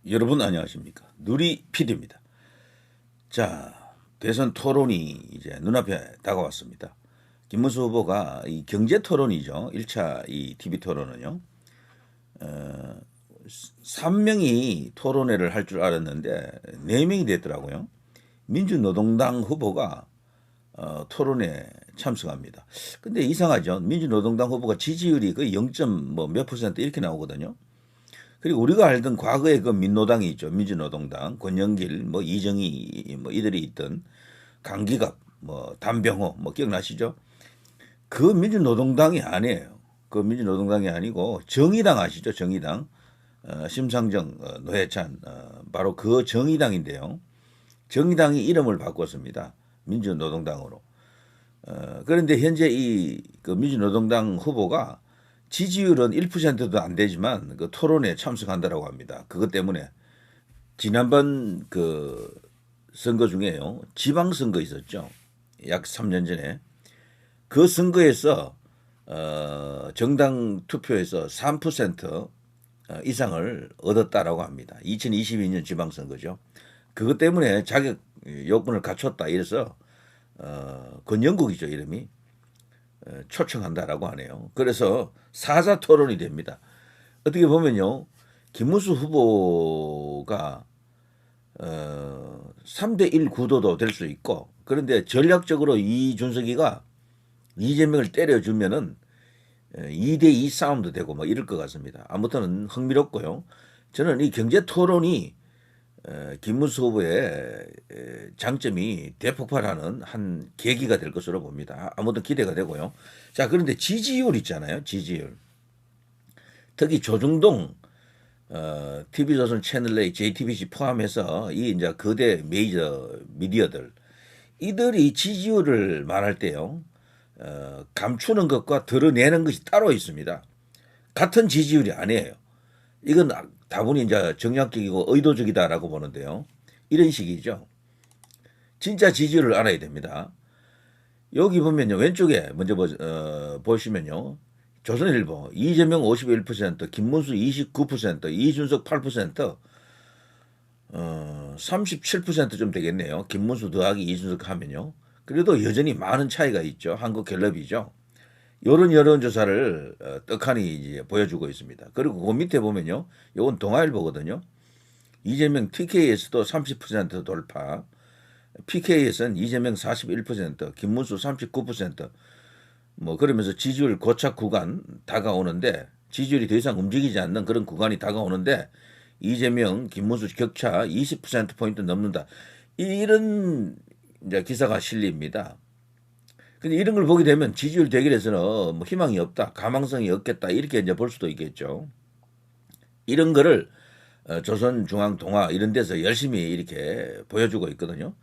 여러분 안녕하십니까? 누리 PD입니다. 자, 대선 토론이 이제 눈앞에 다가왔습니다. 김문수 후보가 이 경제 토론이죠. 1차 이 TV 토론은요. 3명이 토론회를 할 줄 알았는데 4명이 됐더라고요. 민주노동당 후보가 토론에 참석합니다. 근데 이상하죠. 민주노동당 후보가 지지율이 거의 0. 몇 퍼센트 이렇게 나오거든요. 그리고 우리가 알던 과거에 그 민노당이 있죠. 민주노동당, 권영길, 이정희, 이들이 있던 강기갑, 담병호, 기억나시죠? 그 민주노동당이 아니에요. 그 민주노동당이 아니고 정의당 아시죠? 정의당. 심상정, 노회찬, 바로 그 정의당인데요. 정의당이 이름을 바꿨습니다. 민주노동당으로. 그런데 현재 그 민주노동당 후보가 지지율은 1%도 안 되지만 그 토론에 참석한다라고 합니다. 그것 때문에 지난번 그 선거 중에요. 지방선거 있었죠. 약 3년 전에. 그 선거에서 정당 투표에서 3% 이상을 얻었다라고 합니다. 2022년 지방선거죠. 그것 때문에 자격 요건을 갖췄다 이래서 권영국이죠 이름이. 초청한다라고 하네요. 그래서 사자 토론이 됩니다. 어떻게 보면요, 김문수 후보가 3대1 구도도 될 수 있고, 그런데 전략적으로 이준석이가 이재명을 때려주면은 2대2 싸움도 되고 이럴 것 같습니다. 아무튼 흥미롭고요. 저는 이 경제 토론이 김문수 후보의 장점이 대폭발하는 한 계기가 될 것으로 봅니다. 아무튼 기대가 되고요. 자, 그런데 지지율 있잖아요. 지지율. 특히 조중동 TV조선 채널A, JTBC 포함해서 이 이제 거대 메이저 미디어들 이들이 지지율을 말할 때요. 감추는 것과 드러내는 것이 따로 있습니다. 같은 지지율이 아니에요. 이건 다분히 이제 정략적이고 의도적이다라고 보는데요. 이런 식이죠. 진짜 지지율을 알아야 됩니다. 여기 보면요. 왼쪽에 먼저 보시면요. 조선일보 이재명 51%, 김문수 29%, 이준석 8%, 37%좀 되겠네요. 김문수 더하기 이준석 하면요. 그래도 여전히 많은 차이가 있죠. 한국갤럽이죠. 이런 여론조사를 떡하니 이제 보여주고 있습니다. 그리고 그 밑에 보면요. 이건 동아일보거든요. 이재명 TK에서도 30% 돌파. PK에서는 이재명 41%, 김문수 39%. 그러면서 지지율 고착 구간 다가오는데 지지율이 더 이상 움직이지 않는 그런 구간이 다가오는데 이재명, 김문수 격차 20%포인트 넘는다. 이런 이제 기사가 실립니다. 근데 이런 걸 보게 되면 지지율 대결에서는 희망이 없다, 가망성이 없겠다 이렇게 이제 볼 수도 있겠죠. 이런 거를 조선중앙통화 이런 데서 열심히 이렇게 보여주고 있거든요.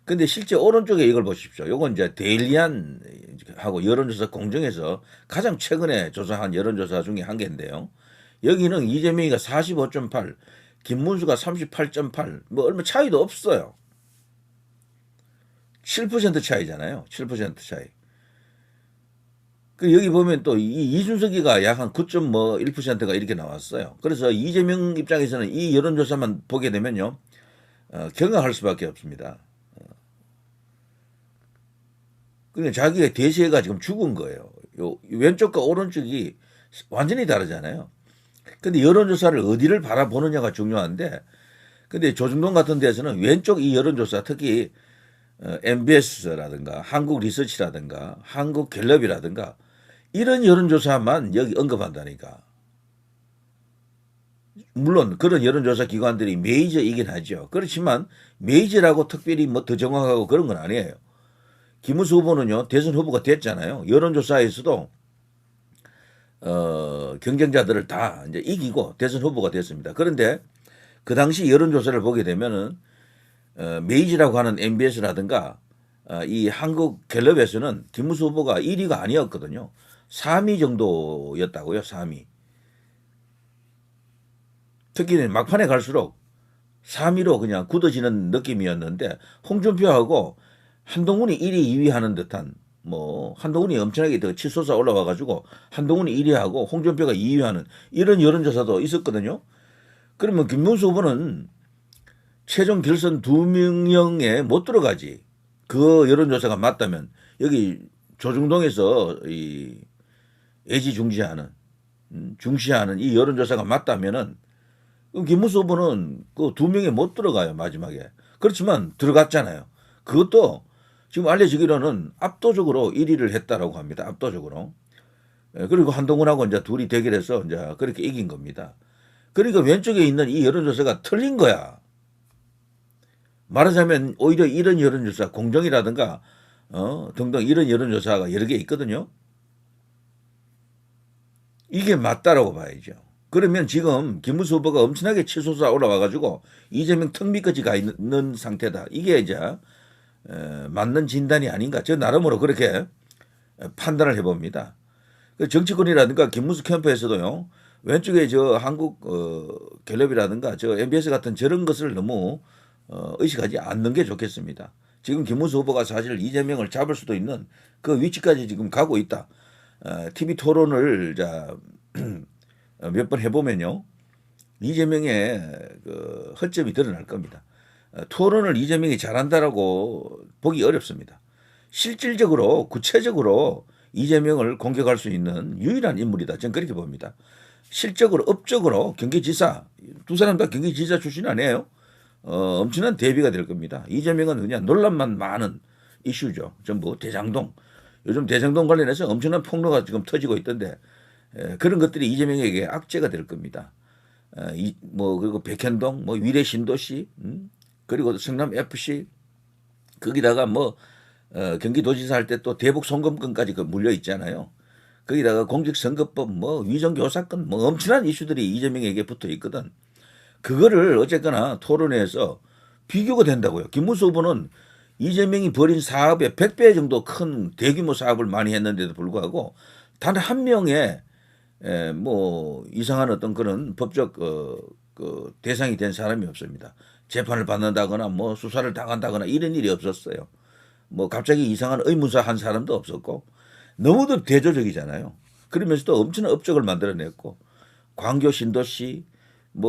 근데 실제 오른쪽에 이걸 보십시오. 요건 이제 데일리안하고 여론조사 공정에서 가장 최근에 조사한 여론조사 중에 한 개인데요. 여기는 이재명이가 45.8, 김문수가 38.8, 얼마 차이도 없어요. 7% 차이잖아요. 7% 차이. 그 여기 보면 또 이준석이가 약 한 9.1%가 이렇게 나왔어요. 그래서 이재명 입장에서는 이 여론조사만 보게 되면요, 경악할 수밖에 없습니다. 그러니까 자기가 대세가 지금 죽은 거예요. 요 왼쪽과 오른쪽이 완전히 다르잖아요. 근데 여론조사를 어디를 바라보느냐가 중요한데, 근데 조중동 같은 데서는 왼쪽 이 여론조사 특히 MBS라든가 한국리서치라든가 한국갤럽이라든가 이런 여론조사만 여기 언급한다니까. 물론 그런 여론조사 기관들이 메이저이긴 하죠. 그렇지만 메이저라고 특별히 더 정확하고 그런 건 아니에요. 김문수 후보는요, 대선 후보가 됐잖아요. 여론조사에서도 경쟁자들을 다 이제 이기고 대선 후보가 됐습니다. 그런데 그 당시 여론조사를 보게 되면은 메이지라고 하는 MBS라든가 이 한국갤럽에서는 김문수 후보가 1위가 아니었거든요. 3위 정도였다고요. 3위. 특히 막판에 갈수록 3위로 그냥 굳어지는 느낌이었는데 홍준표하고 한동훈이 1위, 2위 하는 듯한 한동훈이 엄청나게 더 치솟아 올라와가지고 한동훈이 1위 하고 홍준표가 2위 하는 이런 여론조사도 있었거든요. 그러면 김문수 후보는 최종 결선 2명에 못 들어가지. 그 여론조사가 맞다면 여기 조중동에서 이 애지중지하는 중시하는 이 여론조사가 맞다면은 그럼 김문수 후보는 그 2명에 못 들어가요 마지막에. 그렇지만 들어갔잖아요. 그것도 지금 알려지기로는 압도적으로 1위를 했다라고 합니다. 압도적으로. 그리고 한동훈하고 이제 둘이 대결해서 이제 그렇게 이긴 겁니다. 그러니까 왼쪽에 있는 이 여론조사가 틀린 거야. 말하자면 오히려 이런 여론조사, 공정이라든가 등등 이런 여론조사가 여러 개 있거든요. 이게 맞다라고 봐야죠. 그러면 지금 김문수 후보가 엄청나게 치솟아 올라와가지고 이재명 턱 밑까지 가 있는 상태다. 이게 이제 맞는 진단이 아닌가. 저 나름으로 그렇게 판단을 해봅니다. 그 정치권이라든가 김문수 캠프에서도요. 왼쪽에 저 한국 갤럽이라든가 저 MBS 같은 저런 것을 너무 의식하지 않는 게 좋겠습니다. 지금 김문수 후보가 사실 이재명을 잡을 수도 있는 그 위치까지 지금 가고 있다. TV 토론을 몇 번 해보면요. 이재명의 그 허점이 드러날 겁니다. 토론을 이재명이 잘한다라고 보기 어렵습니다. 실질적으로 구체적으로 이재명을 공격할 수 있는 유일한 인물이다. 저는 그렇게 봅니다. 실적으로 업적으로 경기지사 두 사람 다 경기지사 출신 아니에요. 엄청난 대비가 될 겁니다. 이재명은 그냥 논란만 많은 이슈죠. 전부 대장동. 요즘 대장동 관련해서 엄청난 폭로가 지금 터지고 있던데 그런 것들이 이재명에게 악재가 될 겁니다. 그리고 백현동, 위례 신도시, 그리고 성남 FC 거기다가 경기도지사 할 때 또 대북 송금권까지 물려 있잖아요. 거기다가 공직선거법, 위정교사건, 엄청난 이슈들이 이재명에게 붙어 있거든. 그거를 어쨌거나 토론회에서 비교가 된다고요. 김문수 후보는 이재명이 벌인 사업의 100배 정도 큰 대규모 사업을 많이 했는데도 불구하고 단 한 명의 이상한 어떤 그런 법적 그 대상이 된 사람이 없습니다. 재판을 받는다거나 수사를 당한다거나 이런 일이 없었어요. 갑자기 이상한 의문사 한 사람도 없었고 너무도 대조적이잖아요. 그러면서도 엄청난 업적을 만들어냈고 광교 신도시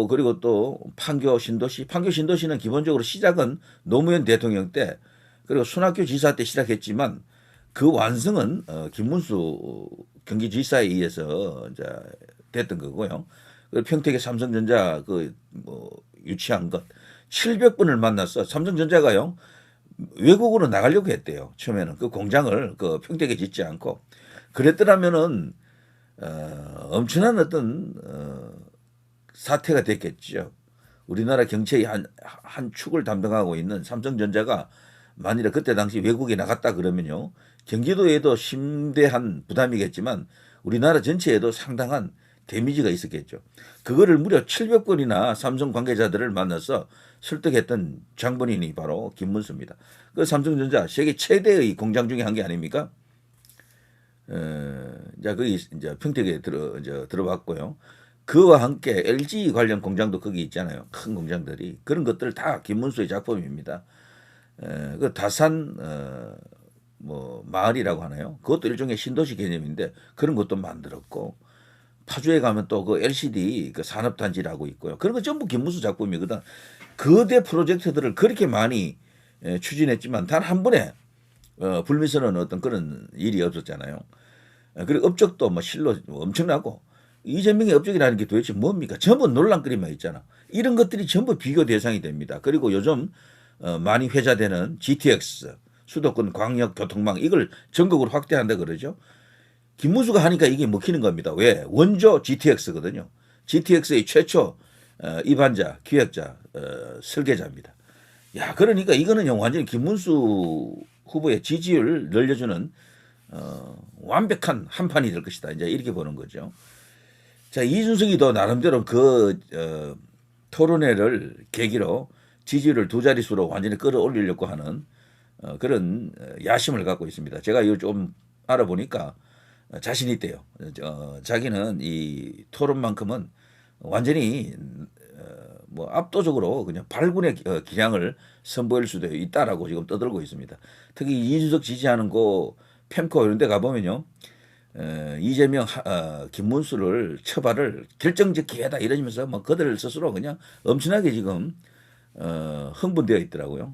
그리고 또 판교 신도시는 기본적으로 시작은 노무현 대통령 때 그리고 손학규 지사 때 시작했지만 그 완성은 김문수 경기지사에 의해서 이제 됐던 거고요. 평택의 삼성전자 유치한 것 700분을 만났어. 삼성전자가요 외국으로 나가려고 했대요. 처음에는 그 공장을 그 평택에 짓지 않고 그랬더라면은 엄청난 어떤 사태가 됐겠죠. 우리나라 경제의 한 축을 담당하고 있는 삼성전자가 만일에 그때 당시 외국에 나갔다 그러면요. 경기도에도 심대한 부담이겠지만 우리나라 전체에도 상당한 데미지가 있었겠죠. 그거를 무려 700번이나 삼성 관계자들을 만나서 설득했던 장본인이 바로 김문수입니다. 그 삼성전자 세계 최대의 공장 중에 한 개 아닙니까? 거기 이제 평택에 들어봤고요. 그와 함께 LG 관련 공장도 거기 있잖아요. 큰 공장들이. 그런 것들 다 김문수의 작품입니다. 그 다산 마을이라고 하나요? 그것도 일종의 신도시 개념인데 그런 것도 만들었고 파주에 가면 또 그 LCD 그 산업단지라고 있고요. 그런 거 전부 김문수 작품이거든. 거대 프로젝트들을 그렇게 많이 추진했지만 단 한 번에 불미스러운 어떤 그런 일이 없었잖아요. 그리고 업적도 실로 엄청나고 이재명의 업적이라는 게 도대체 뭡니까? 전부 논란거리만 있잖아. 이런 것들이 전부 비교 대상이 됩니다. 그리고 요즘 많이 회자되는 GTX 수도권 광역교통망 이걸 전국으로 확대한다 그러죠. 김문수가 하니까 이게 먹히는 겁니다. 왜? 원조 GTX거든요. GTX의 최초 입안자, 기획자, 설계자입니다. 야, 그러니까 이거는 완전히 김문수 후보의 지지율을 늘려주는 완벽한 한판이 될 것이다. 이제 이렇게 보는 거죠. 자, 이준석이도 나름대로 토론회를 계기로 지지율을 두 자릿수로 완전히 끌어올리려고 하는 그런 야심을 갖고 있습니다. 제가 이걸 좀 알아보니까 자신 있대요. 자기는 이 토론만큼은 완전히 압도적으로 그냥 발군의 기량을 선보일 수도 있다라고 지금 떠들고 있습니다. 특히 이준석 지지하는 그 펜코 이런 데 가보면요. 이재명, 김문수를 처발을 결정적 기회다 이러면서 뭐 그들 스스로 그냥 엄청나게 지금 흥분되어 있더라고요.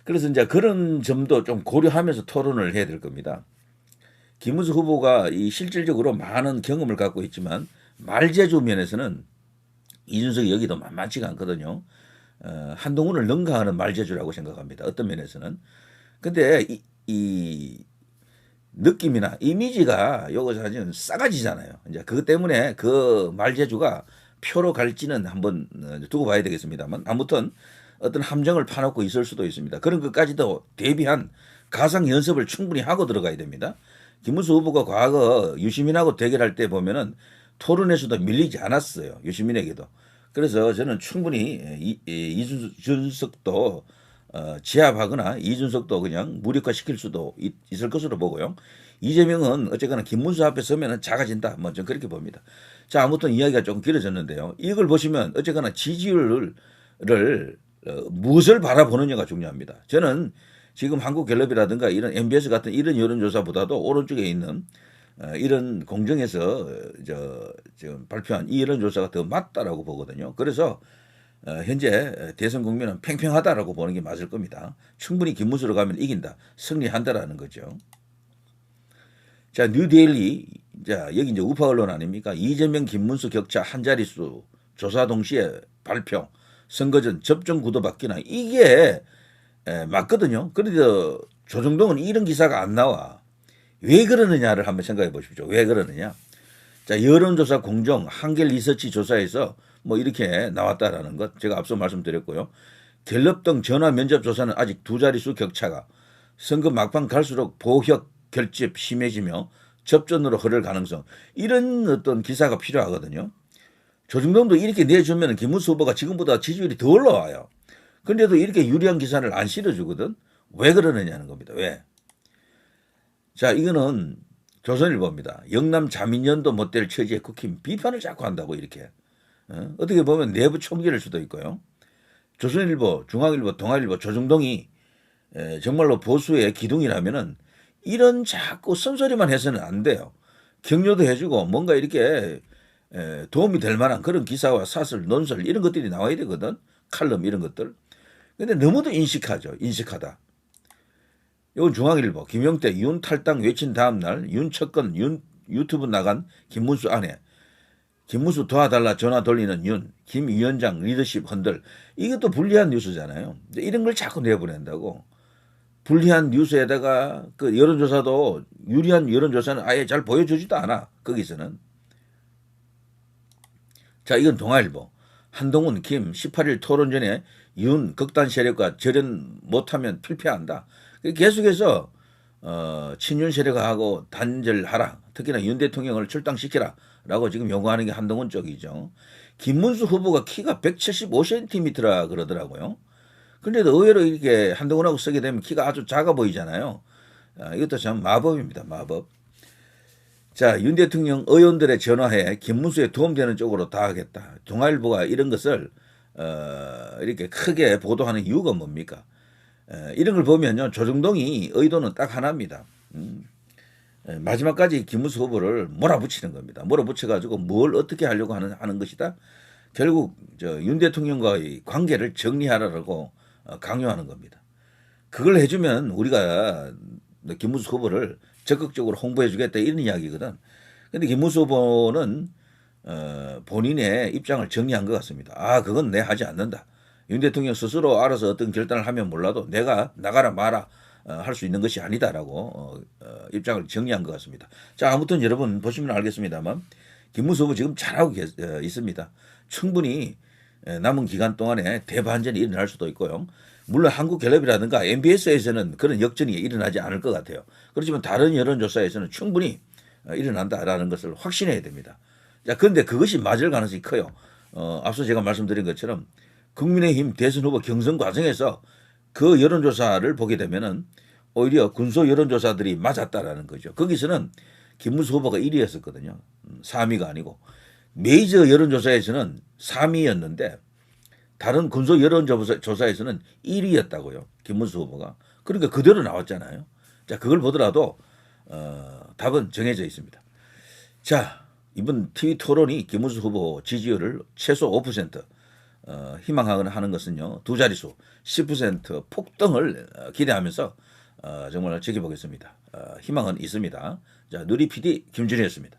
그래서 이제 그런 점도 좀 고려하면서 토론을 해야 될 겁니다. 김문수 후보가 이 실질적으로 많은 경험을 갖고 있지만 말재주 면에서는 이준석이 여기도 만만치가 않거든요. 한동훈을 능가하는 말재주라고 생각합니다. 어떤 면에서는. 근데 이 느낌이나 이미지가 요거 사실은 싸가지잖아요. 이제 그것 때문에 그 말재주가 표로 갈지는 한번 두고 봐야 되겠습니다만 아무튼 어떤 함정을 파놓고 있을 수도 있습니다. 그런 것까지도 대비한 가상 연습을 충분히 하고 들어가야 됩니다. 김문수 후보가 과거 유시민하고 대결할 때 보면은 토론에서도 밀리지 않았어요. 유시민에게도. 그래서 저는 충분히 이준석도 제압하거나 이준석도 그냥 무력화시킬 수도 있을 것으로 보고요. 이재명은 어쨌거나 김문수 앞에 서면은 작아진다. 뭐 좀 그렇게 봅니다. 자, 아무튼 이야기가 조금 길어졌는데요. 이걸 보시면 어쨌거나 지지율을 무엇을 바라보느냐가 중요합니다. 저는 지금 한국갤럽이라든가 이런 MBS 같은 이런 여론조사보다도 오른쪽에 있는 이런 공정에서 지금 발표한 이 여론조사가 더 맞다라고 보거든요. 그래서 현재 대선 국면은 팽팽하다라고 보는 게 맞을 겁니다. 충분히 김문수로 가면 이긴다, 승리한다라는 거죠. 자, 뉴데일리, 자 여기 이제 우파 언론 아닙니까? 이재명, 김문수 격차 한 자릿수 조사 동시에 발표, 선거 전 접종 구도 바뀌나 이게 맞거든요. 그런데 조정동은 이런 기사가 안 나와. 왜 그러느냐를 한번 생각해 보십시오. 왜 그러느냐? 자, 여론조사 공정 한길 리서치 조사에서 뭐 이렇게 나왔다라는 것 제가 앞서 말씀드렸고요. 갤럽 등 전화 면접 조사는 아직 두 자릿수 격차가 선거 막판 갈수록 보역 결집 심해지며 접전으로 흐를 가능성 이런 어떤 기사가 필요하거든요. 조정동도 이렇게 내주면 김문수 후보가 지금보다 지지율이 더 올라와요. 그런데도 이렇게 유리한 기사를 안 실어주거든. 왜 그러느냐는 겁니다. 왜? 자, 이거는 조선일보입니다. 영남 자민련도 못될 처지에 국힘 비판을 자꾸 한다고 이렇게. 어떻게 보면 내부 총질일 수도 있고요. 조선일보, 중앙일보, 동아일보, 조정동이 정말로 보수의 기둥이라면은 이런 자꾸 쓴소리만 해서는 안 돼요. 격려도 해주고 뭔가 이렇게 도움이 될 만한 그런 기사와 사설, 논설 이런 것들이 나와야 되거든. 칼럼 이런 것들. 근데 너무도 인식하죠. 인식하다. 이건 중앙일보 김용태 윤 탈당 외친 다음 날 윤 척건 윤 유튜브 나간 김문수 아내 김문수 도와달라 전화 돌리는 윤 김 위원장 리더십 흔들 이것도 불리한 뉴스잖아요. 이런 걸 자꾸 내보낸다고. 불리한 뉴스에다가 그 여론조사도 유리한 여론조사는 아예 잘 보여주지도 않아. 거기서는. 자, 이건 동아일보. 한동훈 김 18일 토론 전에 윤 극단 세력과 절연 못하면 필패한다. 계속해서 친윤 세력하고 단절하라. 특히나 윤 대통령을 출당시키라. 라고 지금 요구하는 게 한동훈 쪽이죠. 김문수 후보가 키가 175cm라 그러더라고요. 그런데도 의외로 이렇게 한동훈하고 쓰게 되면 키가 아주 작아 보이잖아요. 이것도 참 마법입니다. 마법. 자, 윤 대통령 의원들의 전화에 김문수에 도움되는 쪽으로 다 하겠다. 동아일보가 이런 것을 이렇게 크게 보도하는 이유가 뭡니까? 이런 걸 보면요. 조정동이 의도는 딱 하나입니다. 마지막까지 김문수 후보를 몰아붙이는 겁니다. 몰아붙여가지고 뭘 어떻게 하려고 하는 것이다. 결국 윤 대통령과의 관계를 정리하라고 강요하는 겁니다. 그걸 해주면 우리가 김문수 후보를 적극적으로 홍보해주겠다 이런 이야기거든. 근데 김문수 후보는 본인의 입장을 정리한 것 같습니다. 아, 그건 내 하지 않는다. 윤 대통령 스스로 알아서 어떤 결단을 하면 몰라도 내가 나가라 마라 할 수 있는 것이 아니다라고 입장을 정리한 것 같습니다. 자, 아무튼 여러분 보시면 알겠습니다만 김문수 후보 지금 잘하고 있습니다. 충분히 남은 기간 동안에 대반전이 일어날 수도 있고요. 물론 한국갤럽이라든가 MBS에서는 그런 역전이 일어나지 않을 것 같아요. 그렇지만 다른 여론조사에서는 충분히 일어난다라는 것을 확신해야 됩니다. 자, 그런데 그것이 맞을 가능성이 커요. 앞서 제가 말씀드린 것처럼 국민의힘 대선 후보 경선 과정에서 그 여론조사를 보게 되면은 오히려 군소 여론조사들이 맞았다라는 거죠. 거기서는 김문수 후보가 1위였었거든요. 3위가 아니고. 메이저 여론조사에서는 3위였는데 다른 군소 여론조사에서는 1위였다고요. 김문수 후보가. 그러니까 그대로 나왔잖아요. 자, 그걸 보더라도 답은 정해져 있습니다. 자, 이번 TV 토론이 김문수 후보 지지율을 최소 5% 희망하거나 하는 것은요, 두 자릿수 10% 폭등을 기대하면서 정말 지켜보겠습니다. 희망은 있습니다. 자, 누리 PD 김준희였습니다.